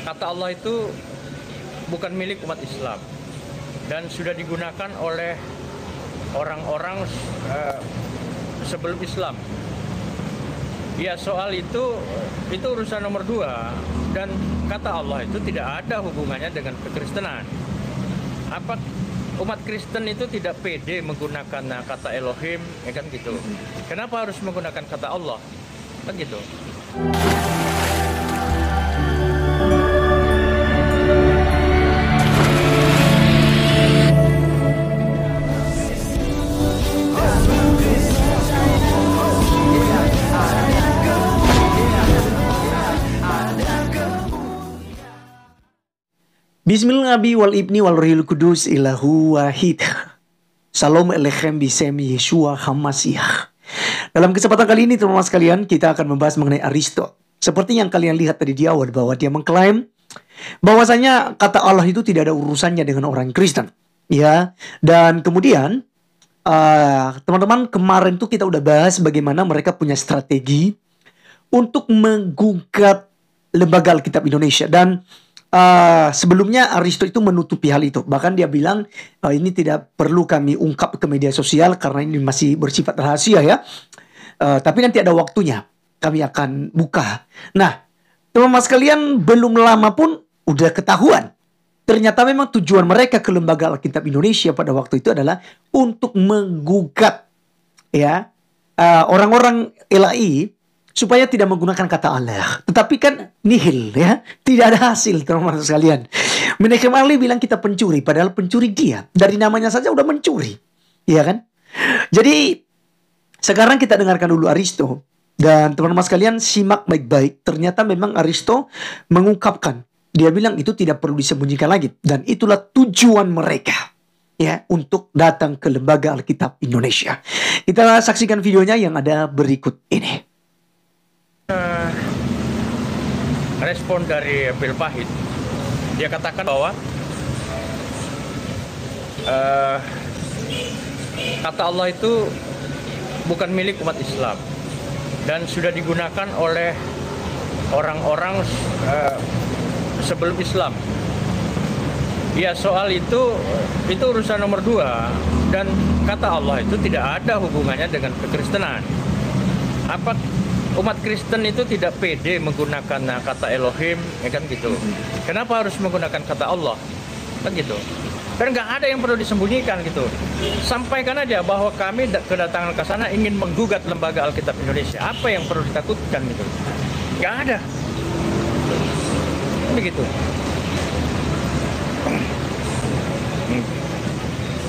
Kata Allah itu bukan milik umat Islam dan sudah digunakan oleh orang-orang sebelum Islam. Ya, soal itu urusan nomor 2, dan kata Allah itu tidak ada hubungannya dengan kekristenan. Apa umat Kristen itu tidak pede menggunakan kata Elohim, ya kan gitu. Kenapa harus menggunakan kata Allah? Kan gitu. Bismillah Nabi wal ibni wal ruhil kudus ilahu wahid. Salam alechem bisem Yeshua Hamasiyah. Dalam kesempatan kali ini teman-teman sekalian, kita akan membahas mengenai Aristo. Seperti yang kalian lihat tadi di awal, bahwa dia mengklaim bahwasanya kata Allah itu tidak ada urusannya dengan orang Kristen. Ya, dan kemudian teman-teman, kemarin tuh kita udah bahas bagaimana mereka punya strategi untuk menggugat Lembaga Alkitab Indonesia. Dan sebelumnya Aristo itu menutupi hal itu. Bahkan dia bilang ini tidak perlu kami ungkap ke media sosial karena ini masih bersifat rahasia ya. Tapi nanti ada waktunya kami akan buka. Nah, teman-teman sekalian, belum lama pun udah ketahuan. Ternyata memang tujuan mereka ke Lembaga Alkitab Indonesia pada waktu itu adalah untuk menggugat ya orang-orang LAI supaya tidak menggunakan kata Allah. Tetapi kan nihil ya. Tidak ada hasil teman-teman sekalian. Menachem Ali bilang kita pencuri. Padahal pencuri dia. Dari namanya saja udah mencuri. Iya kan? Jadi sekarang kita dengarkan dulu Aristo. Dan teman-teman sekalian simak baik-baik. Ternyata memang Aristo mengungkapkan. Dia bilang itu tidak perlu disembunyikan lagi. Dan itulah tujuan mereka. Ya, untuk datang ke Lembaga Alkitab Indonesia. Kita saksikan videonya yang ada berikut ini. Respon dari Pil Pahit, dia katakan bahwa kata Allah itu bukan milik umat Islam dan sudah digunakan oleh orang-orang sebelum Islam. Ya, soal itu urusan nomor 2, dan kata Allah itu tidak ada hubungannya dengan kekristenan. Apa umat Kristen itu tidak pede menggunakan kata Elohim, ya kan gitu. Kenapa harus menggunakan kata Allah? Kan gitu. Dan nggak ada yang perlu disembunyikan gitu. Sampaikan aja bahwa kami kedatangan ke sana ingin menggugat Lembaga Alkitab Indonesia. Apa yang perlu ditakutkan gitu? Nggak ada. Begitu.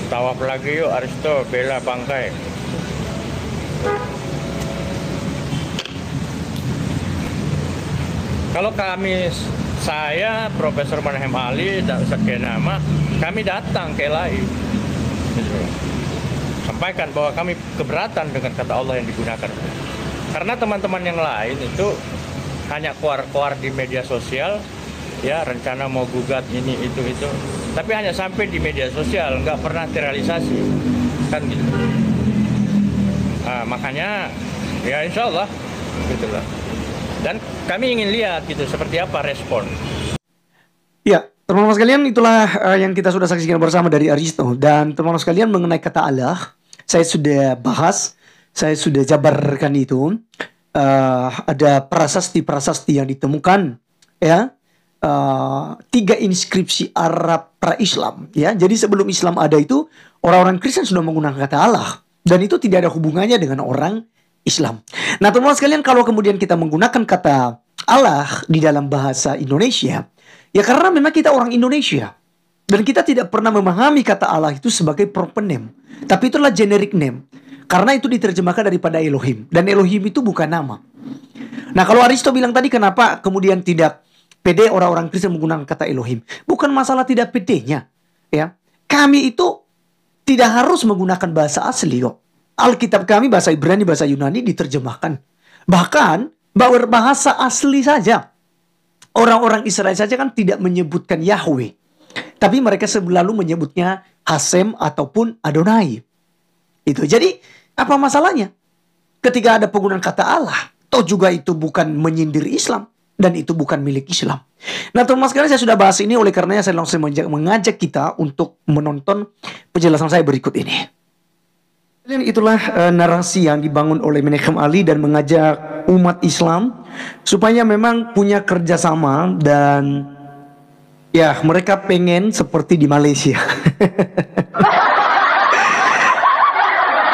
Tawaf lagi yuk Aristo, bela bangkai. Kalau saya, Profesor Menachem Ali, dan Ustadz Kenama, kami datang ke LAI. Sampaikan bahwa kami keberatan dengan kata Allah yang digunakan. Karena teman-teman yang lain itu hanya keluar-keluar di media sosial, ya rencana mau gugat ini, itu. Tapi hanya sampai di media sosial, nggak pernah terrealisasi. Kan gitu. Makanya, ya insya Allah, gitulah. Dan kami ingin lihat gitu seperti apa respon. Ya, teman-teman sekalian, itulah yang kita sudah saksikan bersama dari Aristo. Dan teman-teman sekalian, mengenai kata Allah, saya sudah bahas, saya sudah jabarkan itu. Ada prasasti-prasasti yang ditemukan, ya. 3 inskripsi Arab pra-Islam, ya. Jadi sebelum Islam ada itu, orang-orang Kristen sudah menggunakan kata Allah. Dan itu tidak ada hubungannya dengan orang Islam. Nah, teman-teman sekalian, kalau kemudian kita menggunakan kata Allah di dalam bahasa Indonesia, ya karena memang kita orang Indonesia. Dan kita tidak pernah memahami kata Allah itu sebagai proper name. Tapi itulah generic name. Karena itu diterjemahkan daripada Elohim. Dan Elohim itu bukan nama. Nah, kalau Aristo bilang tadi kenapa kemudian tidak pede orang-orang Kristen menggunakan kata Elohim. Bukan masalah tidak pedenya. Ya. Kami itu tidak harus menggunakan bahasa asli kok. Alkitab kami bahasa Ibrani, bahasa Yunani diterjemahkan. Bahkan bahasa asli saja. Orang-orang Israel saja kan tidak menyebutkan Yahweh. Tapi mereka selalu menyebutnya Hasem ataupun Adonai. Itu. Jadi apa masalahnya? Ketika ada penggunaan kata Allah. Toh juga itu bukan menyindir Islam. dan itu bukan milik Islam. Nah teman-teman sekalian, saya sudah bahas ini, oleh karenanya saya langsung mengajak kita untuk menonton penjelasan saya berikut ini. Dan itulah narasi yang dibangun oleh Menachem Ali dan mengajak umat Islam supaya memang punya kerjasama, dan ya mereka pengen seperti di Malaysia.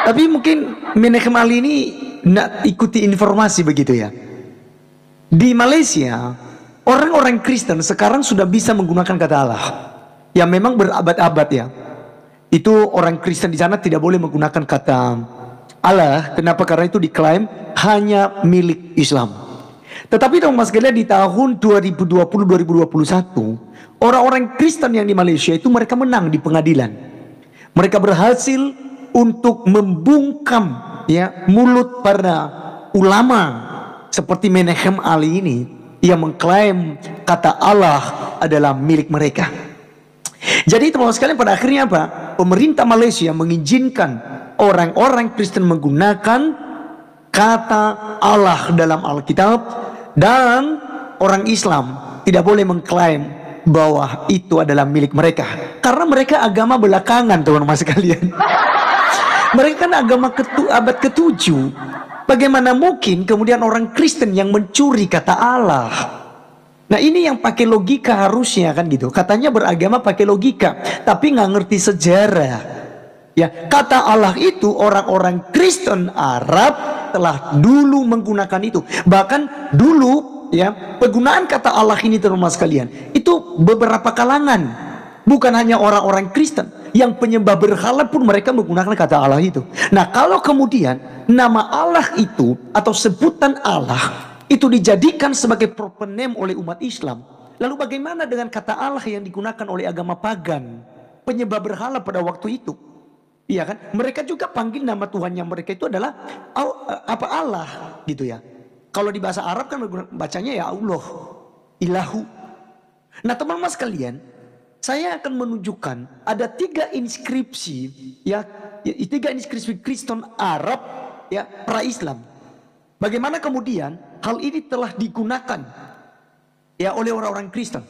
Tapi mungkin Menachem Ali ini tidak ikuti informasi begitu ya. Di Malaysia orang-orang Kristen sekarang sudah bisa menggunakan kata Allah yang memang berabad-abad ya. Itu orang Kristen di sana tidak boleh menggunakan kata Allah. Kenapa? Karena itu diklaim hanya milik Islam. Tetapi teman-teman sekalian, di tahun 2020-2021 orang-orang Kristen yang di Malaysia itu mereka menang di pengadilan. Mereka berhasil untuk membungkam ya mulut para ulama seperti Menachem Ali ini yang mengklaim kata Allah adalah milik mereka. Jadi teman-teman sekalian, pada akhirnya apa? Pemerintah Malaysia mengizinkan orang-orang Kristen menggunakan kata Allah dalam Alkitab, dan orang Islam tidak boleh mengklaim bahwa itu adalah milik mereka. Karena mereka agama belakangan teman-teman sekalian. Mereka kan agama abad ke-7. Bagaimana mungkin kemudian orang Kristen yang mencuri kata Allah? Nah ini yang pakai logika harusnya kan gitu. Katanya beragama pakai logika, tapi nggak ngerti sejarah. Ya, kata Allah itu orang-orang Kristen Arab telah dulu menggunakan itu. Bahkan dulu ya, penggunaan kata Allah ini teman-teman sekalian, itu beberapa kalangan, bukan hanya orang-orang Kristen. Yang penyembah berhala pun mereka menggunakan kata Allah itu. Nah kalau kemudian nama Allah itu atau sebutan Allah itu dijadikan sebagai proper name oleh umat Islam, lalu bagaimana dengan kata Allah yang digunakan oleh agama pagan, penyembah berhala pada waktu itu? Iya kan? Mereka juga panggil nama Tuhan yang mereka itu adalah apa, Allah gitu ya. Kalau di bahasa Arab kan bacanya ya Allah, Ilahu. Nah teman-teman sekalian, saya akan menunjukkan ada 3 inskripsi ya, 3 inskripsi Kristen Arab ya pra-Islam. Bagaimana kemudian hal ini telah digunakan ya oleh orang-orang Kristen.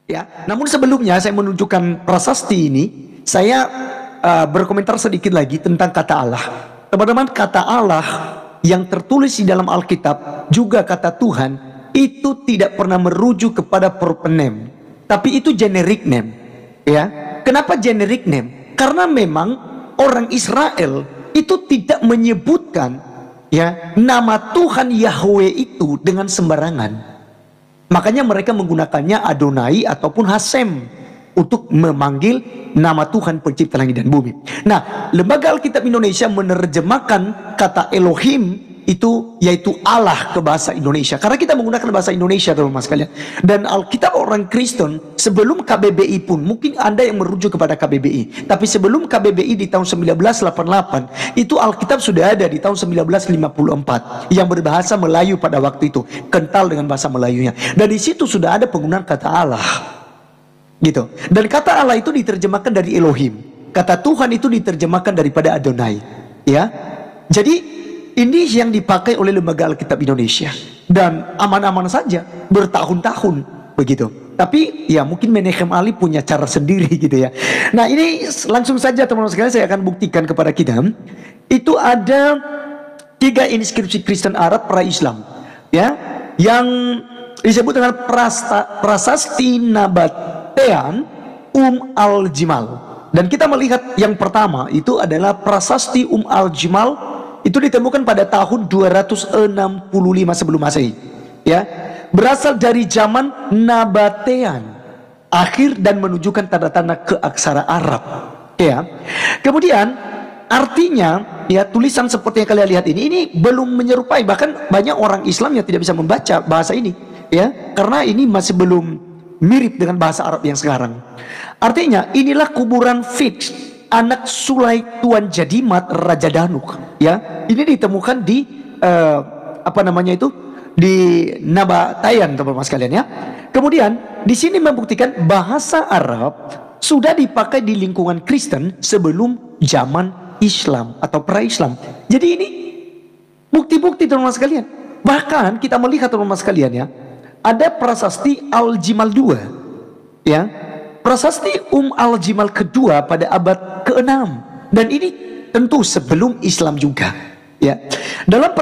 Ya, namun sebelumnya saya menunjukkan prasasti ini, saya berkomentar sedikit lagi tentang kata Allah. Teman-teman, kata Allah yang tertulis di dalam Alkitab juga kata Tuhan itu tidak pernah merujuk kepada proper name, tapi itu generic name. Ya, kenapa generic name? Karena memang orang Israel itu tidak menyebutkan ya nama Tuhan Yahweh itu dengan sembarangan. Makanya mereka menggunakannya Adonai ataupun Hasem untuk memanggil nama Tuhan pencipta langit dan bumi. Nah, Lembaga Alkitab Indonesia menerjemahkan kata Elohim itu yaitu Allah ke bahasa Indonesia. Karena kita menggunakan bahasa Indonesia teman-teman sekalian. Dan Alkitab orang Kristen sebelum KBBI pun, mungkin Anda yang merujuk kepada KBBI, tapi sebelum KBBI di tahun 1988 itu Alkitab sudah ada di tahun 1954 yang berbahasa Melayu pada waktu itu, kental dengan bahasa Melayunya. Dan di situ sudah ada penggunaan kata Allah. Gitu. Dan kata Allah itu diterjemahkan dari Elohim. Kata Tuhan itu diterjemahkan daripada Adonai. Ya. Jadi ini yang dipakai oleh Lembaga Alkitab Indonesia. Dan aman-aman saja bertahun-tahun begitu. Tapi ya mungkin Menachem Ali punya cara sendiri gitu ya. Nah ini langsung saja teman-teman sekalian saya akan buktikan kepada kita. Itu ada 3 inskripsi Kristen Arab pra-Islam ya, yang disebut dengan prasasti Nabatean Al-Jimal. Dan kita melihat yang pertama itu adalah prasasti Al-Jimal, itu ditemukan pada tahun 265 sebelum Masehi. Ya, berasal dari zaman Nabatean akhir dan menunjukkan tanda-tanda keaksara Arab. Ya, kemudian artinya ya tulisan seperti yang kalian lihat ini belum menyerupai, bahkan banyak orang Islam yang tidak bisa membaca bahasa ini. Ya, karena ini masih belum mirip dengan bahasa Arab yang sekarang. Artinya inilah kuburan Fix, anak Sulai Tuan Jadimat Raja Danuk. Ya, ini ditemukan di di Nabatean teman-teman sekalian ya. Kemudian di sini membuktikan bahasa Arab sudah dipakai di lingkungan Kristen sebelum zaman Islam atau pra-Islam. Jadi ini bukti-bukti teman-teman sekalian Bahkan kita melihat teman-teman sekalian ya, ada prasasti Al-Jimal II, ya, prasasti Al-Jimal kedua pada abad ke-6, dan ini tentu sebelum Islam juga, ya. Dalam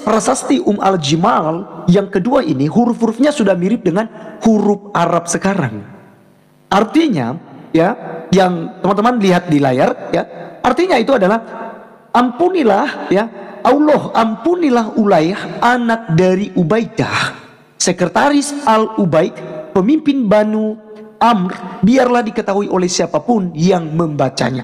prasasti Al-Jimal yang kedua ini, huruf-hurufnya sudah mirip dengan huruf Arab sekarang. Artinya, ya, yang teman-teman lihat di layar, ya, artinya itu adalah ampunilah, ya, Allah ampunilah Ulayah anak dari Ubaidah, sekretaris Al-Ubaid, pemimpin Banu Amr, biarlah diketahui oleh siapapun yang membacanya.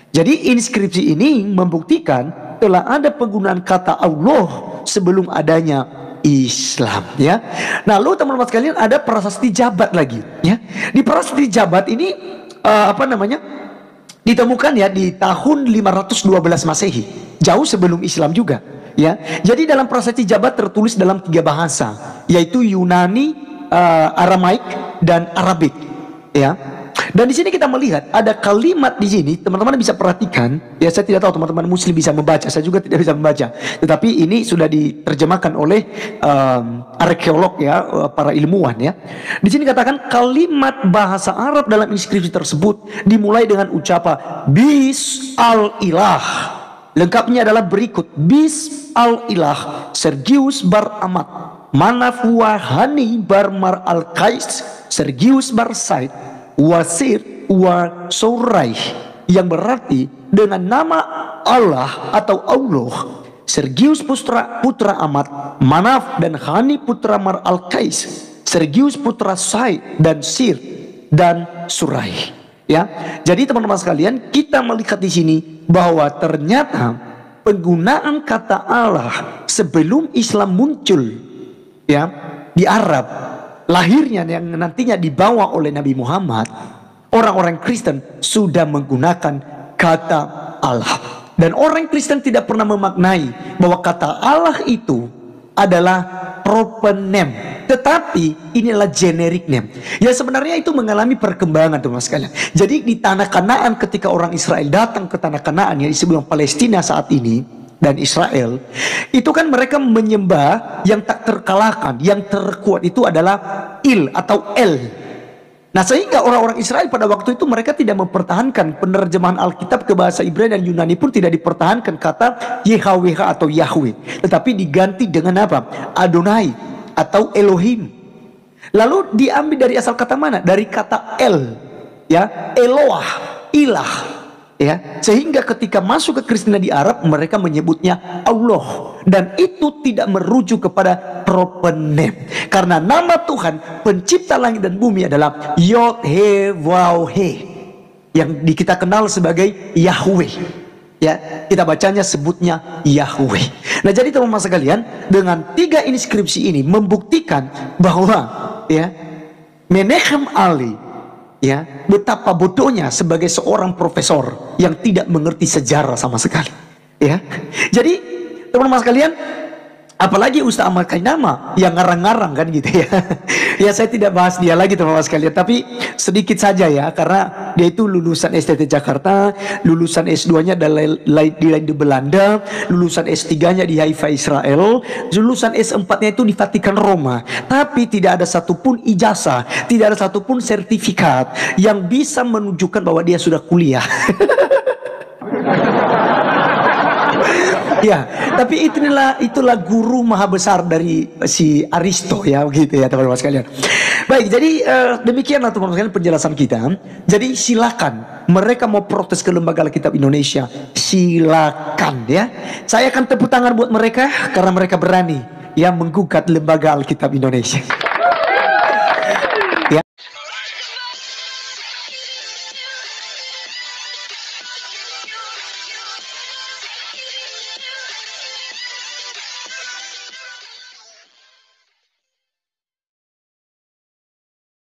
Jadi inskripsi ini membuktikan telah ada penggunaan kata Allah sebelum adanya Islam, ya. Nah, lalu teman-teman sekalian, ada prasasti Jabat lagi, ya. Di prasasti Jabat ini ditemukan ya di tahun 512 Masehi, jauh sebelum Islam juga, ya. Jadi dalam prasasti Jabat tertulis dalam 3 bahasa, yaitu Yunani, Aramaik, dan Arabik, ya. Dan di sini kita melihat ada kalimat di sini, teman-teman bisa perhatikan, ya. Saya tidak tahu teman-teman Muslim bisa membaca, saya juga tidak bisa membaca, tetapi ini sudah diterjemahkan oleh arkeolog, ya, para ilmuwan, ya. Di sini katakan kalimat bahasa Arab dalam inskripsi tersebut dimulai dengan ucapan Bis al-Ilah. Lengkapnya adalah berikut: Bis al-Ilah Sergius bar Amat Manaf Wahani bar Mar al-Qais Sergius bar Said Wasir wa Surai, yang berarti dengan nama Allah atau Allah, Sergius putra Amat, Manaf dan Hani putra Mar al-Qais, Sergius putra Said dan Sir dan Surai, ya. Jadi teman-teman sekalian, kita melihat di sini bahwa ternyata penggunaan kata Allah sebelum Islam muncul, ya, di Arab, lahirnya yang nantinya dibawa oleh Nabi Muhammad, orang-orang Kristen sudah menggunakan kata Allah. Dan orang Kristen tidak pernah memaknai bahwa kata Allah itu adalah proper name, tetapi inilah generic name. Ya, sebenarnya itu mengalami perkembangan, teman sekalian. Jadi di tanah Kanaan, ketika orang Israel datang ke tanah Kanaan, yang disebut Palestina saat ini dan Israel, itu kan mereka menyembah yang tak terkalahkan, yang terkuat itu adalah Il atau El. Nah, sehingga orang-orang Israel pada waktu itu mereka tidak mempertahankan penerjemahan Alkitab ke bahasa Ibrani dan Yunani, pun tidak dipertahankan kata YHWH atau Yahweh, tetapi diganti dengan apa? Adonai atau Elohim. Lalu diambil dari asal kata mana? Dari kata El, ya, Eloah, ilah. Ya, sehingga ketika masuk ke Kristen di Arab, mereka menyebutnya Allah, dan itu tidak merujuk kepada proper name, karena nama Tuhan pencipta langit dan bumi adalah Yod He Waw He, yang kita kenal sebagai Yahweh, ya. Kita bacanya sebutnya Yahweh. Nah, jadi teman-teman sekalian, dengan 3 inskripsi ini membuktikan bahwa, ya, Menachem Ali, ya, betapa bodohnya sebagai seorang profesor yang tidak mengerti sejarah sama sekali, ya. Jadi teman-teman sekalian, apalagi Ustaz Ahmad Kainama yang ngarang-ngarang kan gitu, ya. Ya, saya tidak bahas dia lagi teman-teman sekalian, tapi sedikit saja ya, karena dia itu lulusan STT Jakarta, lulusan S2-nya di Belanda, lulusan S3-nya di Haifa Israel, lulusan S4-nya itu di Vatikan Roma, tapi tidak ada satupun ijazah, tidak ada satupun sertifikat yang bisa menunjukkan bahwa dia sudah kuliah. Ya, tapi itulah guru maha besar dari si Aristo, ya, begitu ya teman-teman sekalian. Baik, jadi demikianlah teman-teman sekalian penjelasan kita. Jadi silakan, mereka mau protes ke Lembaga Alkitab Indonesia, silakan, ya. Saya akan tepuk tangan buat mereka karena mereka berani, ya, menggugat Lembaga Alkitab Indonesia. Ya.